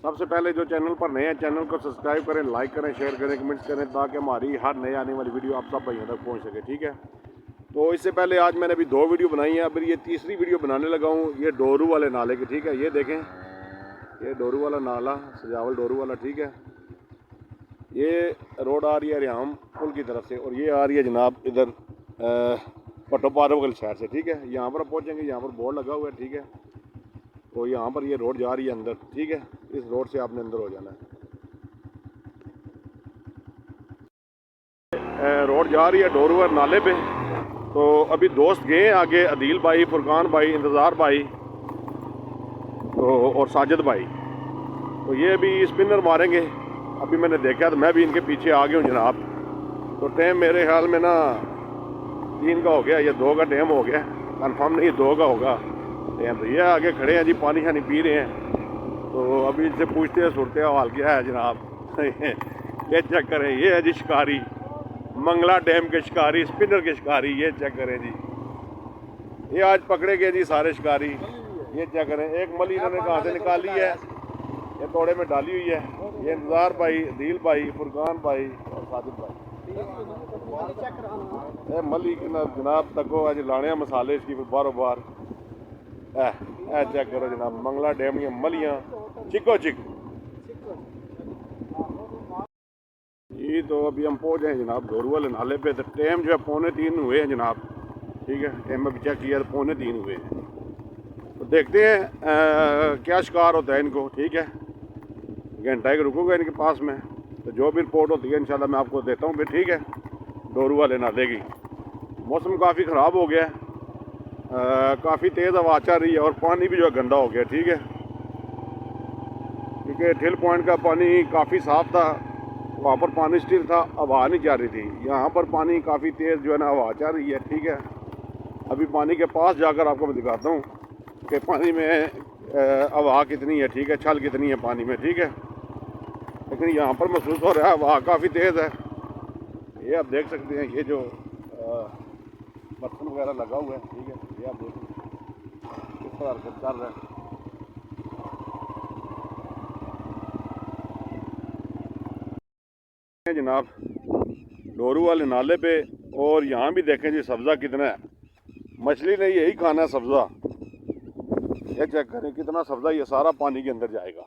सबसे पहले जो चैनल पर नए हैं चैनल को सब्सक्राइब करें, लाइक करें, शेयर करें, कमेंट्स करें ताकि हमारी हर नए आने वाली वीडियो आप सब भाइयों तक पहुंच सके। ठीक है, तो इससे पहले आज मैंने अभी 2 वीडियो बनाई है, अभी ये तीसरी वीडियो बनाने लगा हूँ ये डोरू वाले नाले की। ठीक है, ये देखें, ये डोरू वाला नाला, सजावल डोरू वाला। ठीक है, ये रोड आ रही है रियाम पुल की तरफ से और ये आ रही है जनाब इधर भट्टो पार्वल शहर से। ठीक है, यहाँ पर पहुँचेंगे, यहाँ पर बोर्ड लगा हुआ है। ठीक है, तो यहाँ पर ये रोड जा रही है अंदर। ठीक है, इस रोड से आपने अंदर हो जाना है। रोड जा रही है डोरूवर नाले पे। तो अभी दोस्त गए आगे, अदील भाई, फुरकान भाई, इंतज़ार भाई तो और साजिद भाई। तो ये अभी स्पिनर मारेंगे। अभी मैंने देखा तो मैं भी इनके पीछे आ गया हूँ जनाब। तो टाइम मेरे ख्याल में ना 3 का हो गया, ये 2 का टाइम हो गया, कन्फर्म नहीं 2 का होगा टाइम। तो ये आगे खड़े हैं जी, पानी शानी पी रहे हैं। तो अभी इनसे पूछते हैं सूरत हाल क्या है जनाब। ये चेक करें, ये है जी शिकारी, मंगला डैम के शिकारी, स्पिनर के शिकारी। ये चेक करें जी, ये आज पकड़े गए जी सारे शिकारी। ये चेक करें, एक मली इन्होंने कहाँ से निकाली है, ये तोड़े में डाली हुई है। ये इंतज़ार भाई, दिल भाई, फुरकान भाई और साजिद भाई। मली जनाब तको आज लाने मसाले इसकी बारों बार। चेक करो जनाब, मंगला डैम की मलियाँ चिको चिक। ये तो अभी हम पहुँच हैं जनाब डोरू वाले नाले पे। तो टाइम जो है 2:45 हुए हैं जनाब। ठीक है, टाइम अभी चेक किया तो 2:45 हुए हैं। तो देखते हैं क्या शिकार होता है इनको। ठीक है, घंटा एक रुकूंगा इनके पास में, तो जो भी रिपोर्ट होती है इंशाल्लाह मैं आपको देता हूँ फिर। ठीक है, डोरू वाले नाले की मौसम काफ़ी ख़राब हो गया है, काफ़ी तेज़ हवा चल रही है और पानी भी जो है गंदा हो गया। ठीक है, क्योंकि ठिल पॉइंट का पानी काफ़ी साफ़ था, वहाँ पर पानी स्टिल था, हवा नहीं चल रही थी। यहाँ पर पानी काफ़ी तेज़ जो है ना हवा चल रही है। ठीक है, अभी पानी के पास जाकर आपको मैं दिखाता हूँ कि पानी में हवा कितनी है। ठीक है, छल कितनी है पानी में। ठीक है, लेकिन यहाँ पर महसूस हो रहा है हवा काफ़ी तेज़ है। ये आप देख सकते हैं, ये जो बर्तन वगैरह लगा हुआ है। ठीक है, ये आप देख किस तरह हरकत कर रहा है जनाब डोरू वाले नाले पे। और यहाँ भी देखें जी सब्ज़ा कितना है, मछली ने यही खाना है सब्ज़ा। ये चेक करें कितना सब्ज़ा, ये सारा पानी के अंदर जाएगा,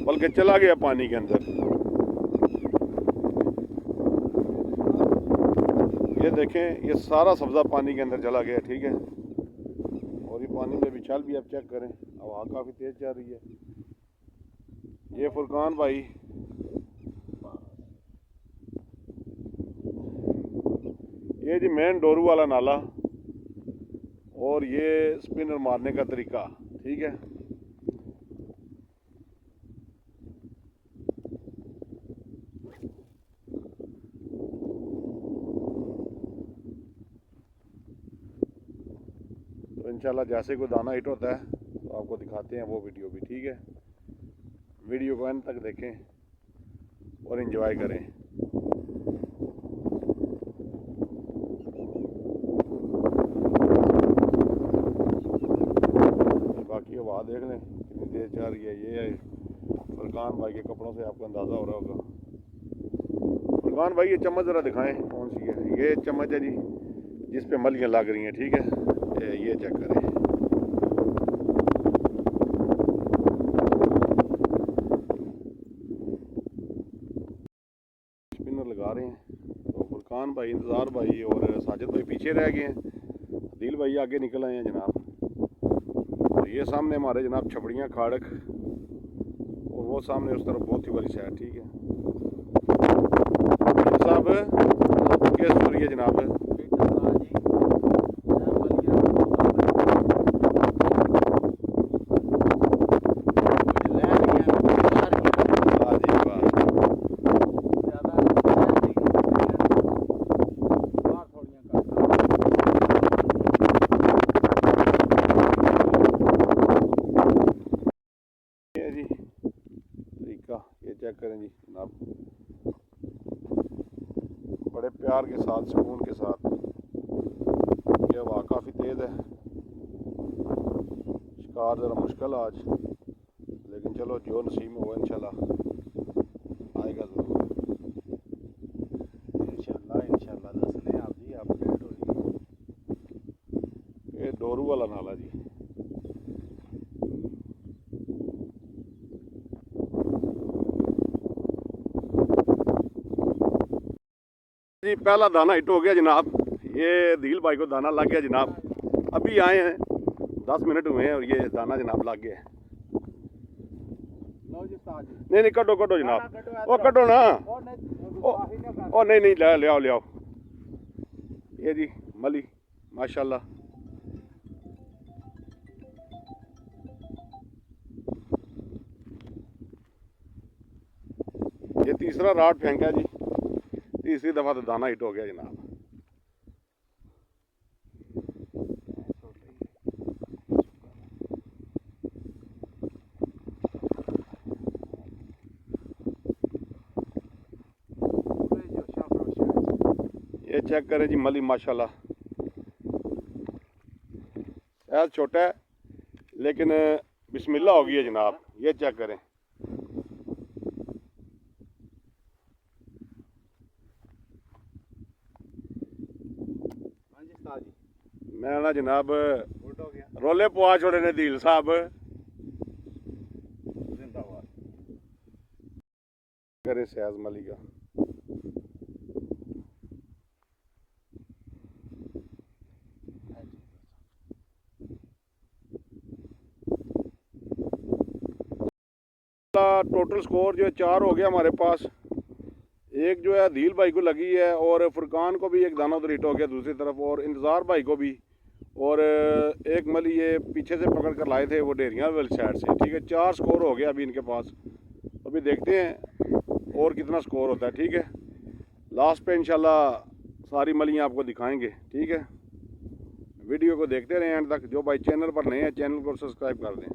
बल्कि चला गया पानी के अंदर। ये देखें, ये सारा सब्ज़ा पानी के अंदर चला गया। ठीक है, और ये पानी में भी चल भी, आप चेक करें हवा काफ़ी तेज़ चल रही है। ये फुरकान भाई, ये जी मेन डोरू वाला नाला और ये स्पिनर मारने का तरीका। ठीक है, तो इंशाल्लाह जैसे कोई दाना हिट होता है तो आपको दिखाते हैं वो वीडियो भी। ठीक है, वीडियो को एंड तक देखें और एंजॉय करें। बाकी हवा देख लें कितनी तेज़ चल रही है। ये है फुरकान भाई के कपड़ों से आपको अंदाज़ा हो रहा होगा। फुरकान भाई ये चम्मच ज़रा दिखाएं कौन सी है। ये चम्मच है जी जिस पे मलियाँ लग रही हैं। ठीक है, ये चेक करें, स्पिनर लगा रहे हैं। तो फुरकान भाई, इंतज़ार भाई और साजिद भाई पीछे रह गए हैं, दिल भाई आगे निकल आए हैं जनाब। तो ये सामने हमारे जनाब छपड़ियाँ खाड़क और वो सामने उस तरफ बहुत ही बड़ी शहर। ठीक है, साहब क्या स्टोरी है जनाब? ये चेक करें जी जनाब, बड़े प्यार के साथ, सुकून के साथ। ये हवा काफ़ी तेज़ है, शिकार ज़रा मुश्किल आज, लेकिन चलो जो नसीब में हो इंशाल्लाह आएगा ज़रूर। इंशाल्लाह दस लें आप जी, अपडेट हो रही ये डोरू वाला नाला जी। जी पहला दाना हिट हो गया जनाब। ये दिल भाई को दाना लग गया जनाब। अभी आए हैं 10 मिनट हुए हैं और ये दाना जनाब लग गया। नहीं नहीं कटो कटो जनाब, ओ कटो ना, ओ नहीं नहीं ले आओ ले आओ। ये जी मली माशाल्लाह। ये तीसरा राड फेंका जी, तीसरी दफा तो दाना हिट हो गया जनाब। ये चेक करें जी मली माशाल्लाह, ऐसा छोटा है लेकिन बिस्मिल्लाह हो गई है जनाब। ये चेक करें। मैं ना जनाब रोले पवा छोड़े ने दिल साहब। करें सयाज मली का। टोटल स्कोर जो है 4 हो गया हमारे पास। एक जो है दिल भाई को लगी है और फुरकान को भी एक दाना उधर हिट हो गया दूसरी तरफ, और इंतज़ार भाई को भी, और एक मली ये पीछे से पकड़ कर लाए थे वो डेरियाँ वाली साइड से। ठीक है 4 स्कोर हो गया अभी इनके पास। अभी देखते हैं और कितना स्कोर होता है। ठीक है लास्ट पे इंशाल्लाह सारी मलियाँ आपको दिखाएंगे। ठीक है वीडियो को देखते रहें एंड तक। जो भाई चैनल पर नए हैं चैनल को सब्सक्राइब कर दें।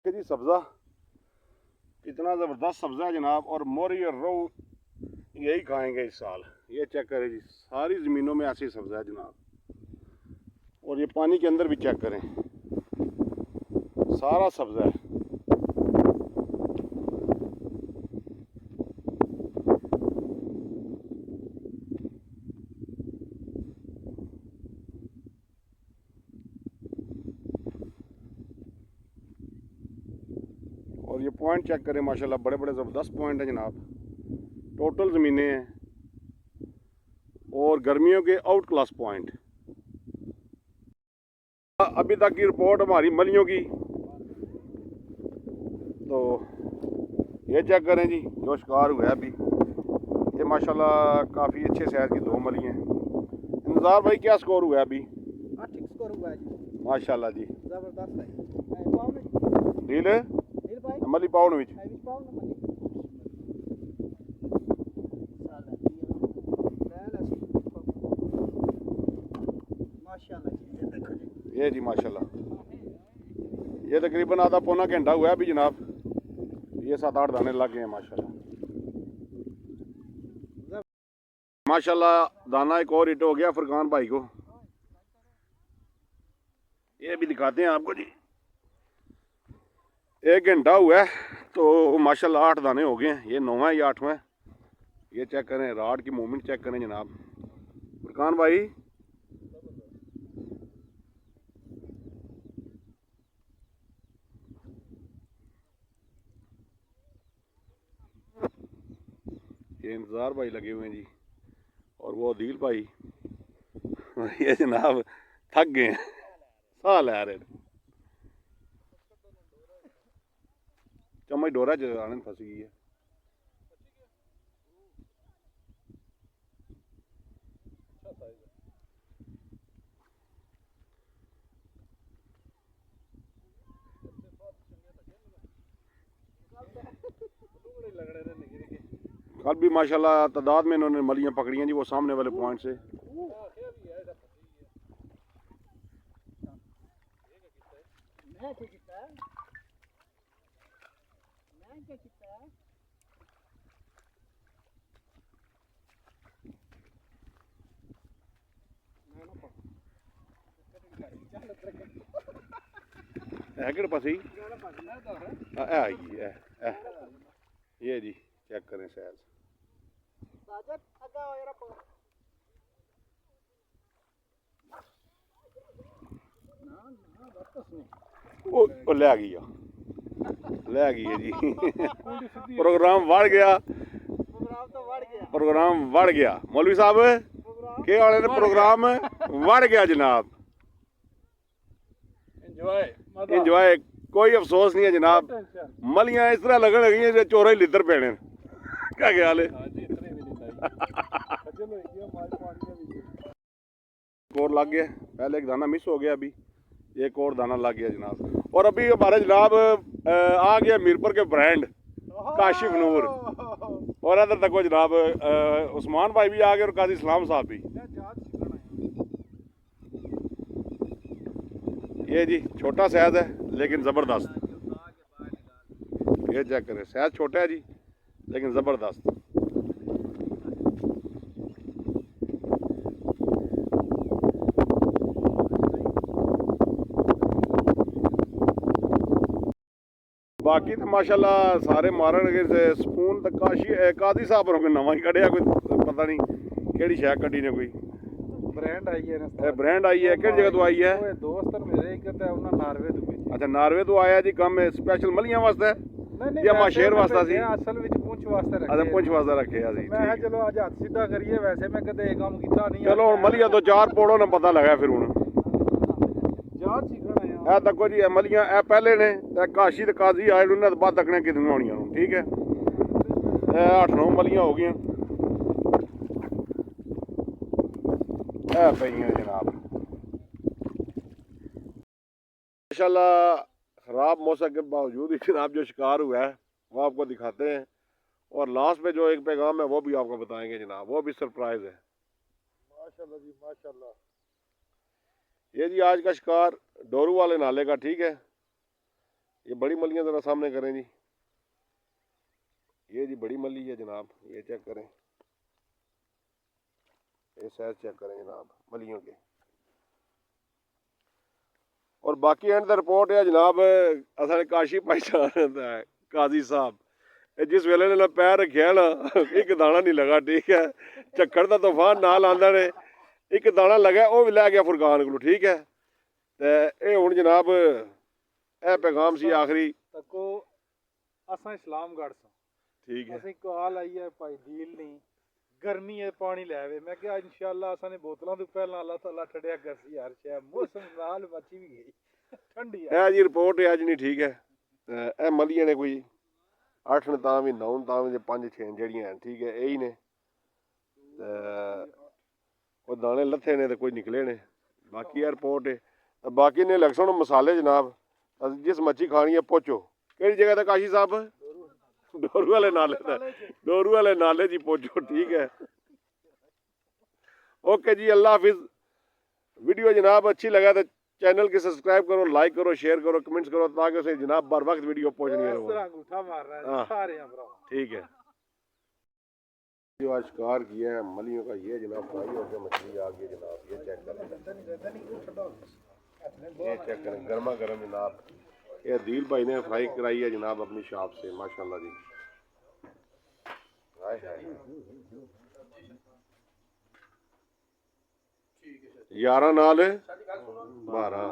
जी सब्ज़ा इतना ज़बरदस्त सब्ज़ा है जनाब, और मोरी और रोहू यही खाएंगे इस साल। ये चेक करें जी सारी ज़मीनों में ऐसी सब्ज़ा है जनाब, और ये पानी के अंदर भी चेक करें सारा सब्ज़ा है। और ये पॉइंट चेक करें माशाल्लाह बड़े बड़े ज़बरदस्त पॉइंट हैं जनाब। टोटल ज़मीनें हैं और गर्मियों के आउट क्लास पॉइंट। अभी तक की रिपोर्ट हमारी मलियों की, तो ये चेक करें जी जो शिकार हुआ है अभी। ये माशाल्लाह काफ़ी अच्छे साइज की 2 मली हैं। इंतज़ार भाई क्या स्कोर हुआ है अभी? ठीक स्कोर हुआ है जी माशाल्लाह जी जबरदस्त है। डील मली पाउन विच ये जी माशाल्लाह। ये तकरीबन आधा पौना घंटा हुआ है अभी जनाब। ये 7-8 दाने लग गए हैं माशाल्लाह। माशाल्लाह दाना एक और हिट हो गया फुरकान भाई को। ये भी दिखाते हैं आपको जी। 1 घंटा हुआ है तो माशाल्लाह 8 दाने हो गए हैं। ये 9वां या 8वां। ये चेक करें राड की मूवमेंट चेक करें जनाब। फुरकान भाई ये इंतज़ार भाई लगे हुए हैं जी, और वो अदील भाई ये जनाब थक गए हैं, साह लै रहे हैं। चम्मच डोरा चलाने फंस गई है। कल भी माशाल्लाह तादाद में इन्होंने मलियाँ पकड़ी हैं जी वो सामने वाले पॉइंट से। है किहड़े पासे ही आई ये जी चेक करें सैज ਉਹ ਲੈ ਗਈ ਆ ਲੈ ਗਈ ਹੈ ਜੀ ਪ੍ਰੋਗਰਾਮ ਵੜ ਗਿਆ ਪ੍ਰੋਗਰਾਮ ਵੜ ਗਿਆ ਮੌਲਵੀ ਸਾਹਿਬ ਕੇ ਵਾਲੇ ਨੇ ਪ੍ਰੋਗਰਾਮ ਵੜ ਗਿਆ ਜਨਾਬ ਇੰਜੋਏ ਕੋਈ ਅਫਸੋਸ ਨਹੀਂ ਹੈ ਜਨਾਬ ਮਲੀਆਂ ਇਸ ਤਰ੍ਹਾਂ ਲੱਗਣ ਲੱਗੀਆਂ ਜਿਵੇਂ ਚੋਰਾਂ ਹੀ ਲਿੱਦਰ ਪੈਣੇ ਨੇ ਕਿਆ ਖਿਆਲ ਹੈ और लग गया पहले एक दाना मिस हो गया अभी एक और दाना लग गया जनाब और अभी हमारे जनाब आ गया मीरपुर के ब्रांड काशिफ नूर और इधर तक जनाब उस्मान भाई भी आ गए और काजी इस्लाम साहब भी ये जी छोटा सैद है लेकिन ज़बरदस्त ये चेक करें सैद छोटा है जी लेकिन ज़बरदस्त बाकी तो माशाल्लाह सारे मारन स्पून तो काजी साहब होर नवा ही कढ़िया कोई पता नहीं केड़ी शै कड्डी ने कोई ब्रांड आई है ब्रांड आई है किहड़ी जगह तो आई है दोस्त मेरे एक ते उन्होंने नार्वे तो भेजी अच्छा नार्वे तो आया जी कम स्पेशल मलियां वास्ते या माशेर वास्ता सी असल विच पुंछ वास्ते रखे अच्छा पुंछ वास्ते रखे सी मैं चलो आज हाथ सीधा करिए वैसे मैं कदे ये काम कीता नहीं चलो हुण मलियां तो चार पोड़ो ने पता लगा फिर हुण जात सीखना है ਇਹ ਤੱਕੋ ਜੀ ਇਹ ਮਲੀਆਂ ਇਹ ਪਹਿਲੇ ਨੇ ਤੇ ਕਾਸ਼ੀ ਤੇ ਕਾਜ਼ੀ ਆਏ ਉਹਨਾਂ ਦੇ ਬਾਅਦ ਤੱਕਣੇ ਕਿਦਨ ਆਉਣੀਆਂ ਨੂੰ ਠੀਕ ਹੈ ਇਹ 8-9 ਮਲੀਆਂ ਹੋ ਗਈਆਂ ਇਹ ਪਈਆਂ जनाब माशाल्लाह ख़राब मौसम के बावजूद भी जनाब जो शिकार हुआ है वो आपको दिखाते हैं और लास्ट में जो एक पैगाम है वो भी आपको बताएंगे जनाब वो भी सरप्राइज़ है माशाल्लाह जी माशाल्लाह ये जी आज का शिकार डोरू वाले नाले का ठीक है ये बड़ी मलियाँ ज़रा सामने करें जी ये जी बड़ी मली है जनाब ये चेक करें ये साइज चेक करें जनाब मलियों के और बाकी एंड द रिपोर्ट है जनाब असल काशी पहचान है काजी साहब जिस वेले ने पैर रखे ना एक दाना नहीं लगा ठीक है झक्कड़ का तूफान नाल आंदा ने एक दाना लगा वो भी लै गया फुरकान को ठीक है ते ये हुण जनाब ए पैगाम सी आखिरी तको असां इस्लामगढ़ से ठीक है ਅਸੀਂ ਕਾਲ ਆਈ ਹੈ ਭਾਈ ਦੀਲ ਨਹੀਂ ਗਰਮੀ ਹੈ ਪਾਣੀ ਲੈ ਆਵੇ ਮੈਂ ਕਿਹਾ ਇਨਸ਼ਾਅੱਲਾ ਅਸਾਂ ਨੇ ਬੋਤਲਾਂ ਤੋਂ ਪਹਿਲਾਂ ਅੱਲਾਹ ਤਾਲਾ ਠੜਿਆ ਕਰਸੀ ਯਾਰ ਸ਼ੈ ਮੌਸਮ ਨਾਲ ਮੱਚੀ ਵੀ ਗਈ ਠੰਡੀ ਹੈ ਇਹ ਜੀ ਰਿਪੋਰਟ ਹੈ ਅੱਜ ਨਹੀਂ ਠੀਕ ਹੈ ਇਹ ਮਲੀਆਂ ਨੇ ਕੋਈ 8 ਨੇ ਤਾਂ ਵੀ 9 ਤਾਂ ਵੀ 5 6 ਜਿਹੜੀਆਂ ਹਨ ਠੀਕ ਹੈ ਇਹੀ ਨੇ ਉਹ ਦਾਣੇ ਲੱਥੇ ਨੇ ਤੇ ਕੋਈ ਨਿਕਲੇ ਨੇ ਬਾਕੀ ਇਹ ਰਿਪੋर्ट है बाकी ने लक्षण मसाले जनाब जिस मच्छी खानी है पहुँचो किहड़ी जगह तक काशी साहब डोरू वाले नाले जी पहुँचो ठीक है ओके जी अल्लाह हाफिज वीडियो जनाब अच्छी लगा तो चैनल के सब्सक्राइब करो लाइक करो शेयर करो कमेंट्स करो ताकि उसे जनाब बर वक्त वीडियो पहुँचनी है ठीक है जो आज शिकार किया है मलियों का ये जनाब फ्राई होकर मछली आ गई जनाब ये चेक करें ये चेक करें गर्मा गर्म जनाब ये दिल भाई ने फ्राई कराई है जनाब अपनी शॉप से माशाल्लाह जी हाय हाय 11 नाल 12